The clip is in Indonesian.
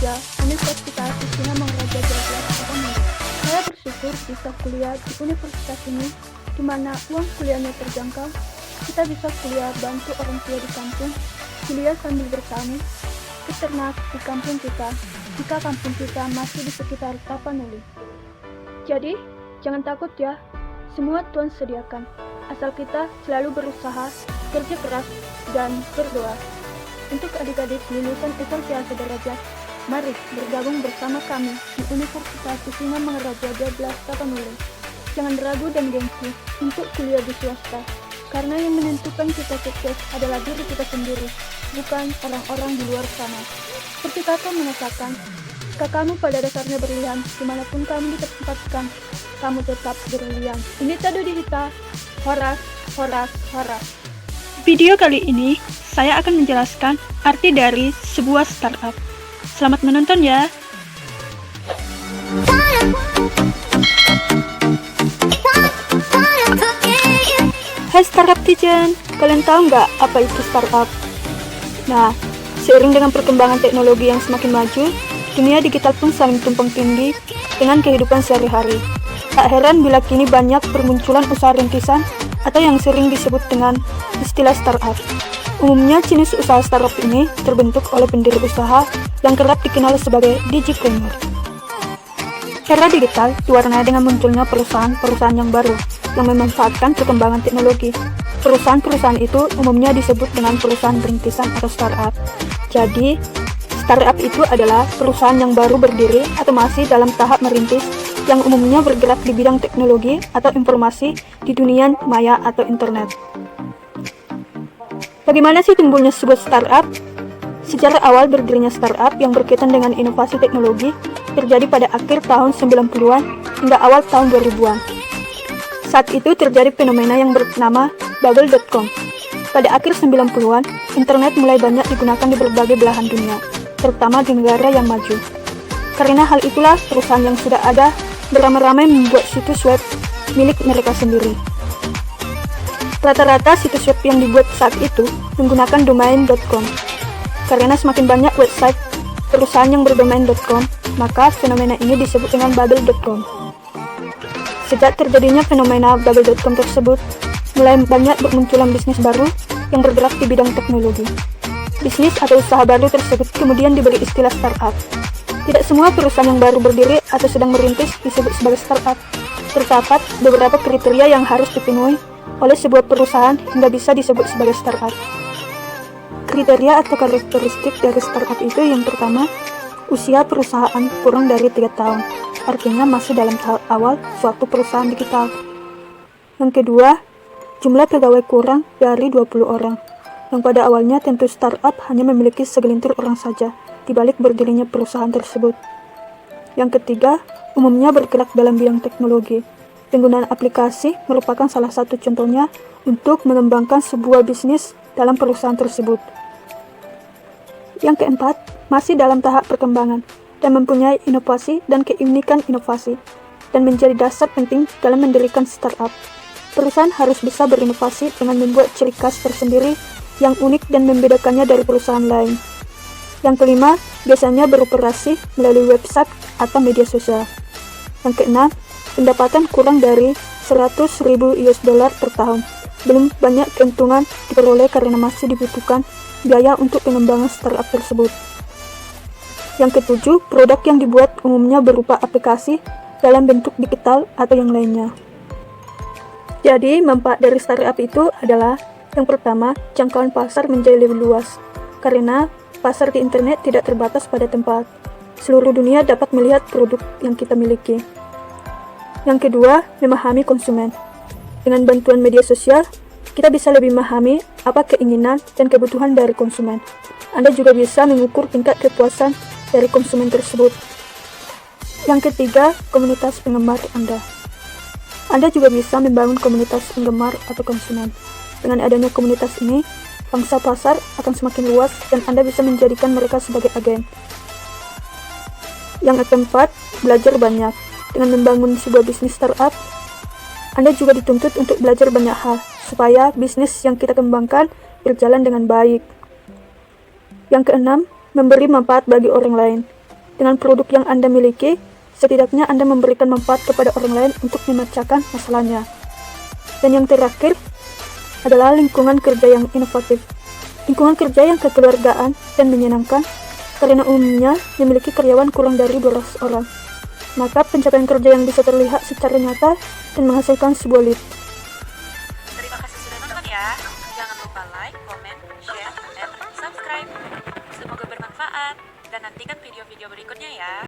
Remaja Universitas Sisingamangaraja Jawa Barat. Saya bersyukur bisa kuliah di universitas ini, di mana uang kuliahnya terjangkau. Kita bisa kuliah bantu orang tua di kampung, kuliah sambil bertani, peternak di kampung kita, jika kampung kita masih di sekitar Tapanuli. Jadi, jangan takut ya, semua Tuhan sediakan, asal kita selalu berusaha, kerja keras, dan berdoa. Untuk adik-adik lulusan SLTA Sederajat, mari bergabung bersama kami di Universitas Sisingamangaraja 12 Tapanuli. Jangan ragu dan gengsi untuk kuliah di swasta, karena yang menentukan kita sukses adalah diri kita sendiri, bukan orang-orang di luar sana. Seperti kata mengatakan, jika kamu pada dasarnya berlian, dimanapun kamu ditempatkan, kamu tetap berlian. Ini Tado Dihita, Horas, Horas, Horas. Video kali ini, saya akan menjelaskan arti dari sebuah startup. Selamat menonton ya! Hai startup Tijen, kalian tahu nggak apa itu startup? Nah, seiring dengan perkembangan teknologi yang semakin maju, dunia digital pun saling tumpang tindih dengan kehidupan sehari-hari. Tak heran bila kini banyak bermunculan usaha rintisan atau yang sering disebut dengan istilah startup. Umumnya jenis usaha startup ini terbentuk oleh pendiri usaha yang kerap dikenal sebagai digipreneur. Era digital diwarnai dengan munculnya perusahaan-perusahaan yang baru yang memanfaatkan perkembangan teknologi. Perusahaan-perusahaan itu umumnya disebut dengan perusahaan rintisan atau startup. Jadi, startup itu adalah perusahaan yang baru berdiri atau masih dalam tahap merintis yang umumnya bergerak di bidang teknologi atau informasi di dunia maya atau internet. Bagaimana sih timbulnya sebuah startup? Sejarah awal berdirinya startup yang berkaitan dengan inovasi teknologi terjadi pada akhir tahun 90-an hingga awal tahun 2000-an. Saat itu terjadi fenomena yang bernama bubble.com. Pada akhir 90-an, internet mulai banyak digunakan di berbagai belahan dunia, terutama di negara yang maju. Karena hal itulah, perusahaan yang sudah ada beramai-ramai membuat situs web milik mereka sendiri. Rata-rata situs web yang dibuat saat itu menggunakan domain.com. Karena semakin banyak website perusahaan yang berdomain.com, maka fenomena ini disebut dengan bubble.com. Sejak terjadinya fenomena bubble.com tersebut, mulai banyak bermunculan bisnis baru yang bergerak di bidang teknologi. Bisnis atau usaha baru tersebut kemudian diberi istilah startup. Tidak semua perusahaan yang baru berdiri atau sedang merintis disebut sebagai startup. Terdapat beberapa kriteria yang harus dipenuhi oleh sebuah perusahaan hingga bisa disebut sebagai startup. Kriteria atau karakteristik dari startup itu yang pertama, usia perusahaan kurang dari 3 tahun, artinya masih dalam tahap awal suatu perusahaan digital. Yang kedua, jumlah pegawai kurang dari 20 orang, yang pada awalnya tentu startup hanya memiliki segelintir orang saja di balik berdirinya perusahaan tersebut. Yang ketiga, umumnya bergerak dalam bidang teknologi. Penggunaan aplikasi merupakan salah satu contohnya untuk mengembangkan sebuah bisnis dalam perusahaan tersebut. Yang keempat, masih dalam tahap perkembangan dan mempunyai inovasi dan keunikan inovasi, dan menjadi dasar penting dalam mendirikan startup. Perusahaan harus bisa berinovasi dengan membuat ciri khas tersendiri yang unik dan membedakannya dari perusahaan lain. Yang kelima, biasanya beroperasi melalui website atau media sosial. Yang keenam, pendapatan kurang dari 100.000 US dollar per tahun. Belum banyak keuntungan diperoleh karena masih dibutuhkan biaya untuk pengembangan startup tersebut. Yang ketujuh, produk yang dibuat umumnya berupa aplikasi dalam bentuk digital atau yang lainnya. Jadi, manfaat dari startup itu adalah yang pertama, jangkauan pasar menjadi lebih luas. Karena pasar di internet tidak terbatas pada tempat. Seluruh dunia dapat melihat produk yang kita miliki. Yang kedua, memahami konsumen. Dengan bantuan media sosial, kita bisa lebih memahami apa keinginan dan kebutuhan dari konsumen. Anda juga bisa mengukur tingkat kepuasan dari konsumen tersebut. Yang ketiga, komunitas penggemar Anda. Anda juga bisa membangun komunitas penggemar atau konsumen. Dengan adanya komunitas ini, pangsa pasar akan semakin luas dan Anda bisa menjadikan mereka sebagai agen. Yang keempat, belajar banyak. Dengan membangun sebuah bisnis startup, Anda juga dituntut untuk belajar banyak hal, supaya bisnis yang kita kembangkan berjalan dengan baik. Yang keenam, memberi manfaat bagi orang lain. Dengan produk yang Anda miliki, setidaknya Anda memberikan manfaat kepada orang lain untuk memecahkan masalahnya. Dan yang terakhir adalah lingkungan kerja yang inovatif. Lingkungan kerja yang kekeluargaan dan menyenangkan karena umumnya memiliki karyawan kurang dari 200 orang. Maka pencapaian kerja yang bisa terlihat secara nyata dan menghasilkan sebuah lead. Terima kasih sudah nonton ya. Jangan lupa like, comment, share, dan subscribe. Semoga bermanfaat. Dan nantikan video-video berikutnya ya.